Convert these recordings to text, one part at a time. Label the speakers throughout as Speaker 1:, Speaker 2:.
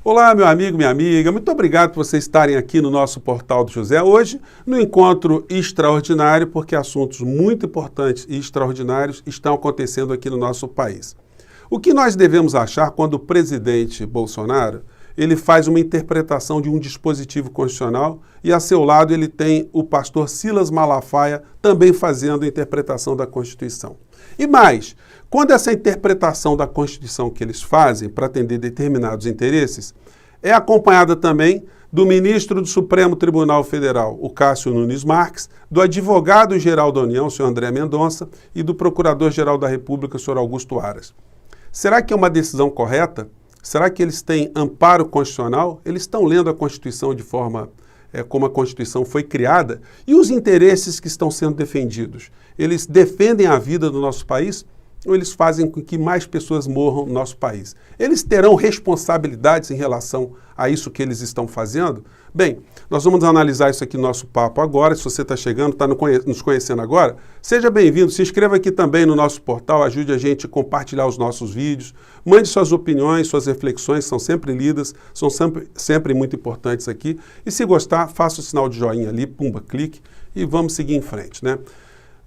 Speaker 1: Olá, meu amigo, minha amiga, muito obrigado por vocês estarem aqui no nosso Portal do José hoje, no encontro extraordinário, porque assuntos muito importantes e extraordinários estão acontecendo aqui no nosso país. O que nós devemos achar quando o presidente Bolsonaro ele faz uma interpretação de um dispositivo constitucional e a seu lado ele tem o pastor Silas Malafaia também fazendo a interpretação da Constituição. E mais, quando essa interpretação da Constituição que eles fazem para atender determinados interesses é acompanhada também do ministro do Supremo Tribunal Federal, o Cássio Nunes Marques, do advogado-geral da União, o senhor André Mendonça, e do procurador-geral da República, o senhor Augusto Aras. Será que é uma decisão correta? Será que eles têm amparo constitucional? Eles estão lendo a Constituição de forma como a Constituição foi criada? E os interesses que estão sendo defendidos? Eles defendem a vida do nosso país ou eles fazem com que mais pessoas morram no nosso país? Eles terão responsabilidades em relação a isso que eles estão fazendo? Bem, nós vamos analisar isso aqui no nosso papo agora. Se você está chegando, está nos conhecendo agora, seja bem-vindo. Se inscreva aqui também no nosso portal, ajude a gente a compartilhar os nossos vídeos. Mande suas opiniões, suas reflexões, são sempre lidas, são sempre muito importantes aqui. E se gostar, faça o sinal de joinha ali, pumba, clique e vamos seguir em frente, né?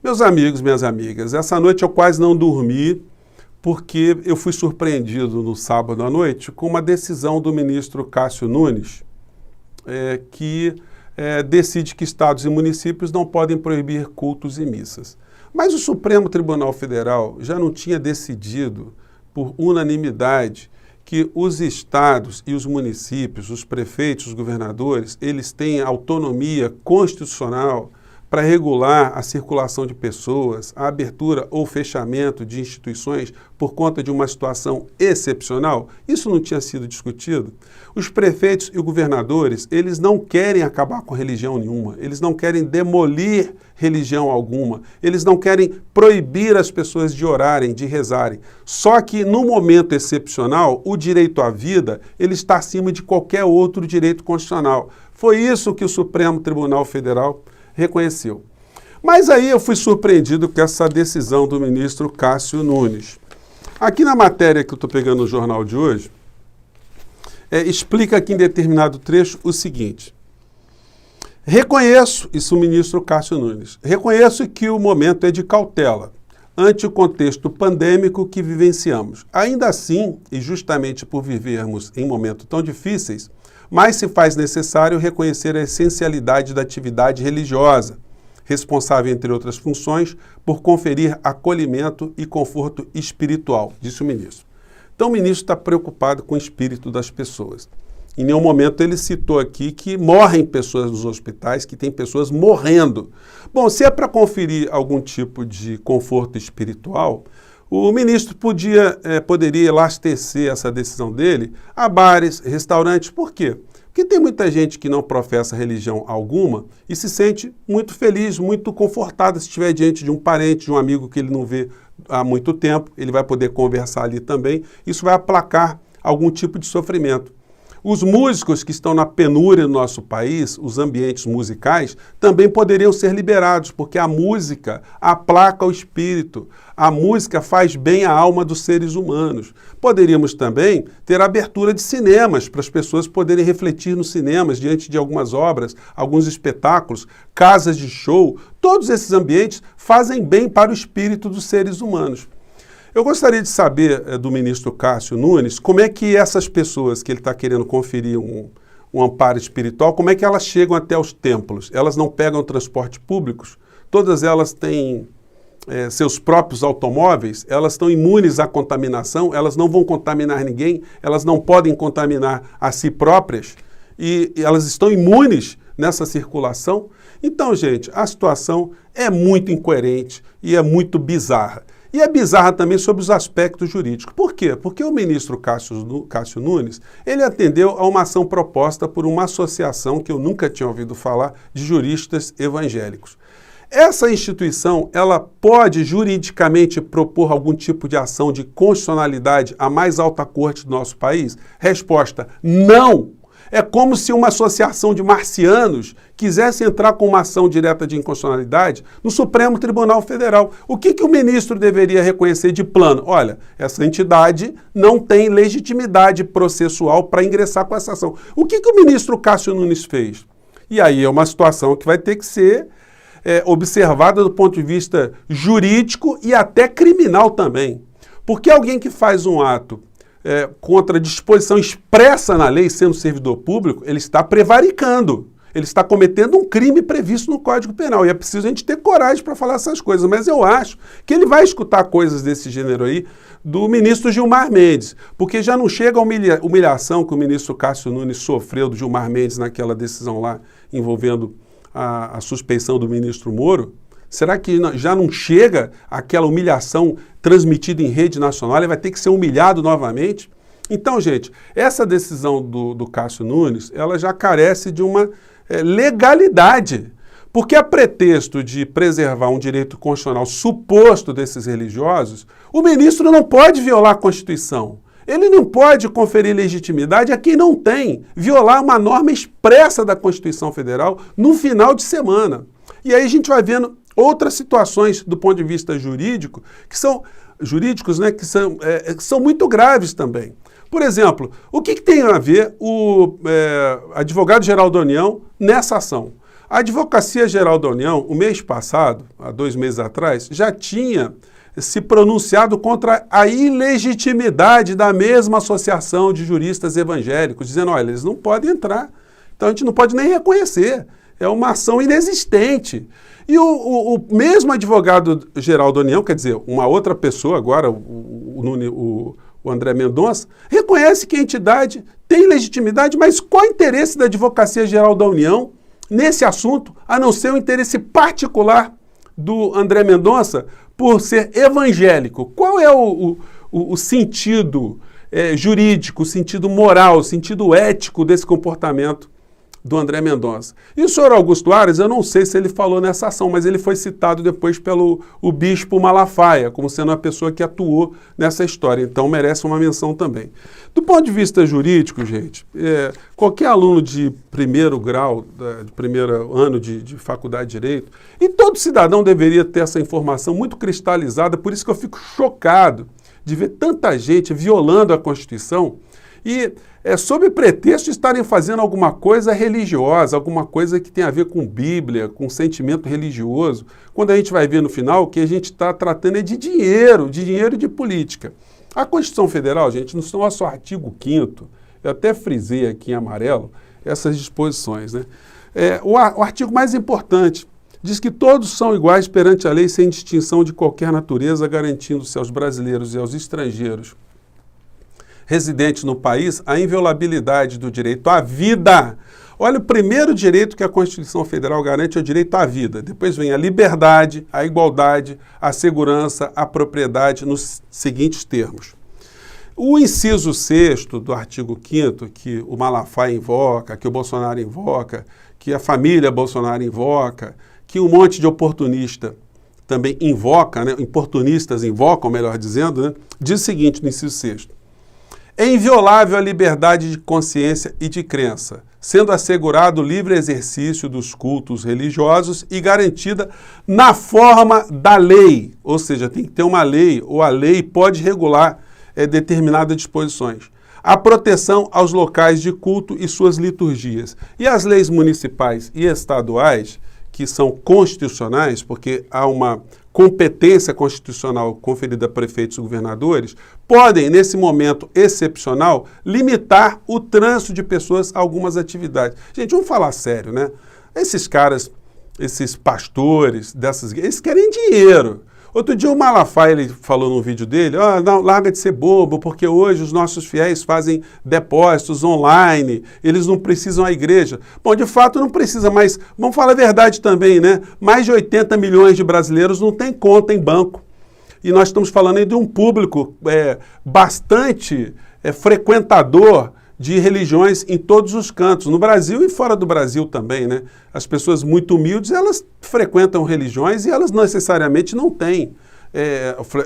Speaker 1: Meus amigos, minhas amigas, essa noite eu quase não dormi porque eu fui surpreendido no sábado à noite com uma decisão do ministro Cássio Nunes que decide que estados e municípios não podem proibir cultos e missas. Mas o Supremo Tribunal Federal já não tinha decidido por unanimidade que os estados e os municípios, os prefeitos, os governadores, eles têm autonomia constitucional para regular a circulação de pessoas, a abertura ou fechamento de instituições por conta de uma situação excepcional? Isso não tinha sido discutido? Os prefeitos e os governadores, eles não querem acabar com religião nenhuma, eles não querem demolir religião alguma, eles não querem proibir as pessoas de orarem, de rezarem. Só que no momento excepcional, o direito à vida, ele está acima de qualquer outro direito constitucional. Foi isso que o Supremo Tribunal Federal reconheceu. Mas aí eu fui surpreendido com essa decisão do ministro Cássio Nunes. Aqui na matéria que eu estou pegando no jornal de hoje, explica aqui em determinado trecho o seguinte: reconheço, isso o ministro Cássio Nunes, reconheço que o momento é de cautela, ante o contexto pandêmico que vivenciamos. Ainda assim, e justamente por vivermos em momentos tão difíceis, mas se faz necessário reconhecer a essencialidade da atividade religiosa, responsável, entre outras funções, por conferir acolhimento e conforto espiritual, disse o ministro. Então o ministro está preocupado com o espírito das pessoas. Em nenhum momento ele citou aqui que morrem pessoas nos hospitais, que tem pessoas morrendo. Bom, se é para conferir algum tipo de conforto espiritual, o ministro poderia elastecer essa decisão dele a bares, restaurantes. Por quê? Porque tem muita gente que não professa religião alguma e se sente muito feliz, muito confortada se estiver diante de um parente, de um amigo que ele não vê há muito tempo. Ele vai poder conversar ali também. Isso vai aplacar algum tipo de sofrimento. Os músicos que estão na penúria no nosso país, os ambientes musicais, também poderiam ser liberados, porque a música aplaca o espírito, a música faz bem à alma dos seres humanos. Poderíamos também ter abertura de cinemas, para as pessoas poderem refletir nos cinemas, diante de algumas obras, alguns espetáculos, casas de show. Todos esses ambientes fazem bem para o espírito dos seres humanos. Eu gostaria de saber do ministro Cássio Nunes como é que essas pessoas que ele está querendo conferir um amparo espiritual, como é que elas chegam até os templos? Elas não pegam transporte públicos? Todas elas têm seus próprios automóveis? Elas estão imunes à contaminação? Elas não vão contaminar ninguém? Elas não podem contaminar a si próprias? E elas estão imunes nessa circulação? Então, gente, a situação é muito incoerente e é muito bizarra. E é bizarra também sobre os aspectos jurídicos. Por quê? Porque o ministro Cássio Nunes, ele atendeu a uma ação proposta por uma associação que eu nunca tinha ouvido falar, de juristas evangélicos. Essa instituição, ela pode juridicamente propor algum tipo de ação de constitucionalidade à mais alta corte do nosso país? Resposta: não! É como se uma associação de marcianos quisesse entrar com uma ação direta de inconstitucionalidade no Supremo Tribunal Federal. O que o ministro deveria reconhecer de plano? Olha, essa entidade não tem legitimidade processual para ingressar com essa ação. O que o ministro Cássio Nunes fez? E aí é uma situação que vai ter que ser observada do ponto de vista jurídico e até criminal também. Porque alguém que faz um ato contra a disposição expressa na lei, sendo servidor público, ele está prevaricando. Ele está cometendo um crime previsto no Código Penal. E é preciso a gente ter coragem para falar essas coisas. Mas eu acho que ele vai escutar coisas desse gênero aí do ministro Gilmar Mendes. Porque já não chega a humilhação que o ministro Cássio Nunes sofreu do Gilmar Mendes naquela decisão lá envolvendo a suspeição do ministro Moro. Será que já não chega aquela humilhação transmitida em rede nacional? Ele vai ter que ser humilhado novamente? Então, gente, essa decisão do Cássio Nunes, ela já carece de uma legalidade. Porque a pretexto de preservar um direito constitucional suposto desses religiosos, o ministro não pode violar a Constituição. Ele não pode conferir legitimidade a quem não tem, violar uma norma expressa da Constituição Federal no final de semana. E aí a gente vai vendo outras situações do ponto de vista jurídico, que são jurídicos, né, que são muito graves também. Por exemplo, o que tem a ver o advogado-geral da União nessa ação? A Advocacia Geral da União, o mês passado, há 2 meses atrás, já tinha se pronunciado contra a ilegitimidade da mesma associação de juristas evangélicos, dizendo, olha, eles não podem entrar, então a gente não pode nem reconhecer, é uma ação inexistente. E o mesmo advogado-geral da União, quer dizer, uma outra pessoa agora, o André Mendonça, reconhece que a entidade tem legitimidade, mas qual o interesse da Advocacia Geral da União nesse assunto, a não ser o interesse particular do André Mendonça por ser evangélico? Qual é o sentido jurídico, o sentido moral, o sentido ético desse comportamento do André Mendonça? E o senhor Augusto Aras, eu não sei se ele falou nessa ação, mas ele foi citado depois pelo bispo Malafaia, como sendo uma pessoa que atuou nessa história, então merece uma menção também. Do ponto de vista jurídico, gente, qualquer aluno de primeiro grau, de primeiro ano de faculdade de Direito, e todo cidadão deveria ter essa informação muito cristalizada, por isso que eu fico chocado de ver tanta gente violando a Constituição e sob pretexto de estarem fazendo alguma coisa religiosa, alguma coisa que tem a ver com Bíblia, com sentimento religioso, quando a gente vai ver no final o que a gente está tratando é de dinheiro e de política. A Constituição Federal, gente, no nosso artigo 5º, eu até frisei aqui em amarelo essas disposições, né? O artigo mais importante diz que todos são iguais perante a lei sem distinção de qualquer natureza, garantindo-se aos brasileiros e aos estrangeiros residentes no país a inviolabilidade do direito à vida. Olha, o primeiro direito que a Constituição Federal garante é o direito à vida. Depois vem a liberdade, a igualdade, a segurança, a propriedade, nos seguintes termos. O inciso 6º do artigo 5º, que o Malafaia invoca, que o Bolsonaro invoca, que a família Bolsonaro invoca, que um monte de oportunista também invoca, né? Oportunistas invocam, melhor dizendo, né? Diz o seguinte no inciso 6º. É inviolável a liberdade de consciência e de crença, sendo assegurado o livre exercício dos cultos religiosos e garantida na forma da lei. Ou seja, tem que ter uma lei, ou a lei pode regular determinadas disposições. A proteção aos locais de culto e suas liturgias. E as leis municipais e estaduais, que são constitucionais, porque há uma competência constitucional conferida a prefeitos e governadores, podem, nesse momento excepcional, limitar o trânsito de pessoas a algumas atividades. Gente, vamos falar sério, né? Esses caras, esses pastores, eles querem dinheiro. Outro dia o Malafaia, ele falou num vídeo dele, não, larga de ser bobo, porque hoje os nossos fiéis fazem depósitos online, eles não precisam à igreja. Bom, de fato não precisa, mas vamos falar a verdade também, né? Mais de 80 milhões de brasileiros não têm conta em banco. E nós estamos falando aí de um público bastante frequentador de religiões em todos os cantos, no Brasil e fora do Brasil também, né? As pessoas muito humildes, elas frequentam religiões e elas necessariamente não têm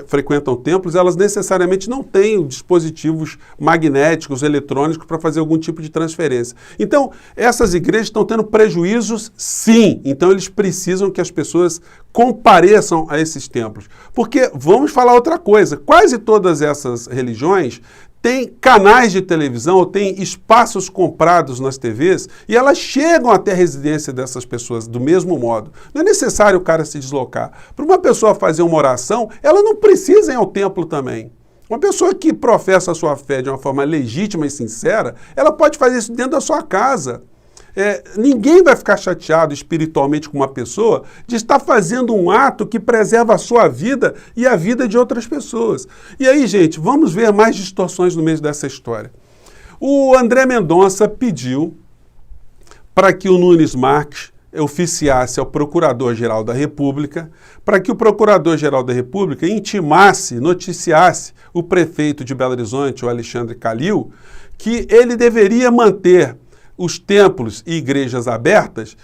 Speaker 1: frequentam templos, elas necessariamente não têm dispositivos magnéticos, eletrônicos para fazer algum tipo de transferência. Então, essas igrejas estão tendo prejuízos, sim. Então, eles precisam que as pessoas compareçam a esses templos. Porque, vamos falar outra coisa, quase todas essas religiões têm canais de televisão, ou têm espaços comprados nas TVs, e elas chegam até a residência dessas pessoas do mesmo modo. Não é necessário o cara se deslocar. Para uma pessoa fazer uma oração, ela não precisa ir ao templo também. Uma pessoa que professa a sua fé de uma forma legítima e sincera, ela pode fazer isso dentro da sua casa. Ninguém vai ficar chateado espiritualmente com uma pessoa de estar fazendo um ato que preserva a sua vida e a vida de outras pessoas. E aí, gente, vamos ver mais distorções no meio dessa história. O André Mendonça pediu para que o Nunes Marques oficiasse ao Procurador-Geral da República, para que o Procurador-Geral da República noticiasse o prefeito de Belo Horizonte, o Alexandre Calil, que ele deveria manter os templos e igrejas abertas,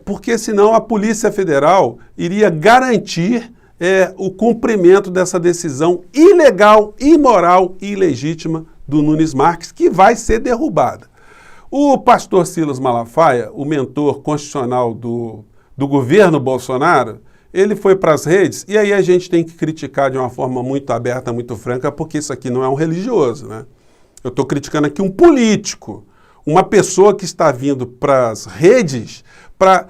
Speaker 1: porque senão a Polícia Federal iria garantir o cumprimento dessa decisão ilegal, imoral e ilegítima do Nunes Marques, que vai ser derrubada. O pastor Silas Malafaia, o mentor constitucional do governo Bolsonaro, ele foi para as redes, e aí a gente tem que criticar de uma forma muito aberta, muito franca, porque isso aqui não é um religioso, né? Eu estou criticando aqui um político, uma pessoa que está vindo para as redes para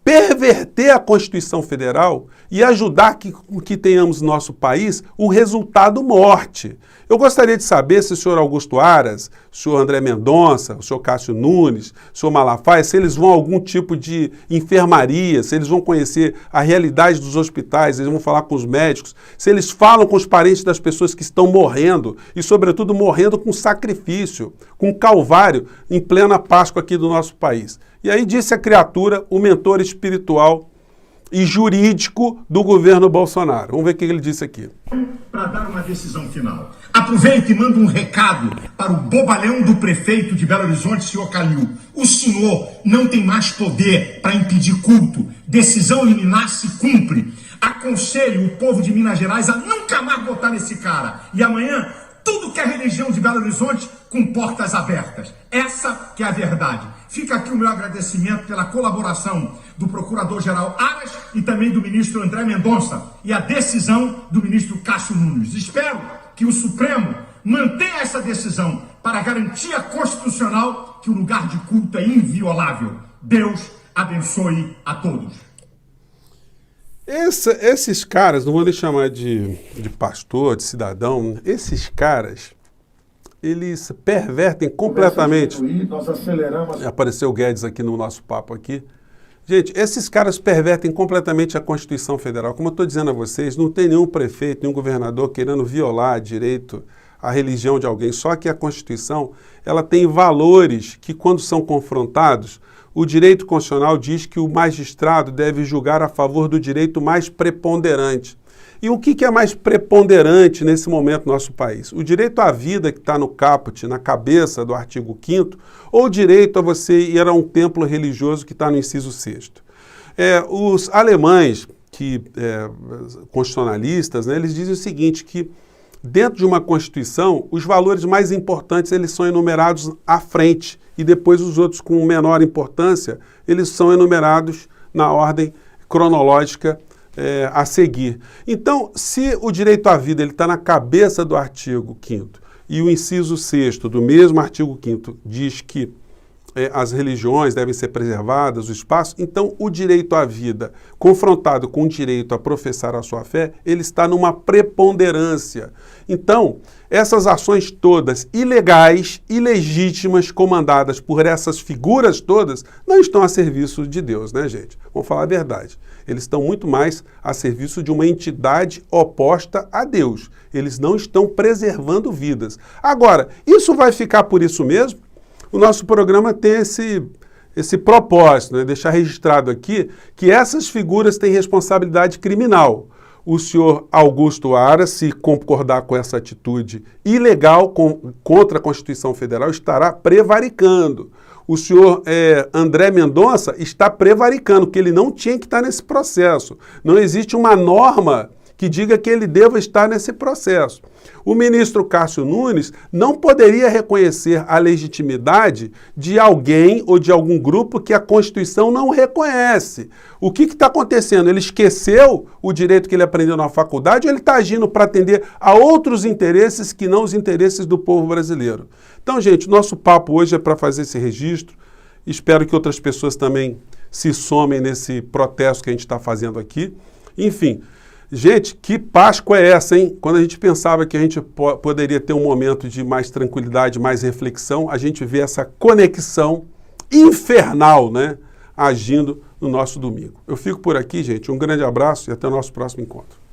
Speaker 1: perverter a Constituição Federal e ajudar que tenhamos no nosso país o resultado morte. Eu gostaria de saber se o senhor Augusto Aras, o senhor André Mendonça, o senhor Cássio Nunes, o senhor Malafaia, se eles vão a algum tipo de enfermaria, se eles vão conhecer a realidade dos hospitais, eles vão falar com os médicos, se eles falam com os parentes das pessoas que estão morrendo e, sobretudo, morrendo com sacrifício, com calvário, em plena Páscoa aqui do nosso país. E aí disse a criatura, o mentor espiritual e jurídico do governo Bolsonaro. Vamos ver o que ele disse aqui.
Speaker 2: Para dar uma decisão final. Aproveito e mando um recado para o bobalhão do prefeito de Belo Horizonte, senhor Calil. O senhor não tem mais poder para impedir culto. Decisão liminar se cumpre. Aconselho o povo de Minas Gerais a nunca mais votar nesse cara. E amanhã, tudo que é religião de Belo Horizonte com portas abertas. Essa que é a verdade. Fica aqui o meu agradecimento pela colaboração do Procurador-Geral Aras e também do ministro André Mendonça e a decisão do ministro Cássio Nunes. Espero que o Supremo mantenha essa decisão para a garantia constitucional que o lugar de culto é inviolável. Deus abençoe a todos.
Speaker 1: Esses caras, não vou nem chamar de pastor, de cidadão, esses caras, eles pervertem completamente.
Speaker 2: Nós aceleramos.
Speaker 1: Apareceu o Guedes aqui no nosso papo aqui. Gente, esses caras pervertem completamente a Constituição Federal. Como eu estou dizendo a vocês, não tem nenhum prefeito, nenhum governador querendo violar direito à religião de alguém. Só que a Constituição, ela tem valores que, quando são confrontados, o direito constitucional diz que o magistrado deve julgar a favor do direito mais preponderante. E o que é mais preponderante nesse momento no nosso país? O direito à vida que está no caput, na cabeça do artigo 5º, ou o direito a você ir a um templo religioso que está no inciso 6º? Os alemães, constitucionalistas, né, eles dizem o seguinte, que dentro de uma Constituição, os valores mais importantes eles são enumerados à frente e depois os outros com menor importância, eles são enumerados na ordem cronológica a seguir. Então, se o direito à vida está na cabeça do artigo 5º e o inciso 6º do mesmo artigo 5º diz que as religiões devem ser preservadas, o espaço, então o direito à vida, confrontado com o direito a professar a sua fé, ele está numa preponderância. Então, essas ações todas ilegais, ilegítimas, comandadas por essas figuras todas, não estão a serviço de Deus, né, gente? Vamos falar a verdade. Eles estão muito mais a serviço de uma entidade oposta a Deus. Eles não estão preservando vidas. Agora, isso vai ficar por isso mesmo? O nosso programa tem esse propósito, né? Deixar registrado aqui que essas figuras têm responsabilidade criminal. O senhor Augusto Aras, se concordar com essa atitude ilegal contra a Constituição Federal, estará prevaricando. O senhor André Mendonça está prevaricando, porque ele não tinha que estar nesse processo. Não existe uma norma que diga que ele deva estar nesse processo. O ministro Cássio Nunes não poderia reconhecer a legitimidade de alguém ou de algum grupo que a Constituição não reconhece. O que está acontecendo? Ele esqueceu o direito que ele aprendeu na faculdade ou ele está agindo para atender a outros interesses que não os interesses do povo brasileiro? Então, gente, nosso papo hoje é para fazer esse registro. Espero que outras pessoas também se somem nesse protesto que a gente está fazendo aqui. Enfim, gente, que Páscoa é essa, hein? Quando a gente pensava que a gente poderia ter um momento de mais tranquilidade, mais reflexão, a gente vê essa conexão infernal, né, agindo no nosso domingo. Eu fico por aqui, gente. Um grande abraço e até o nosso próximo encontro.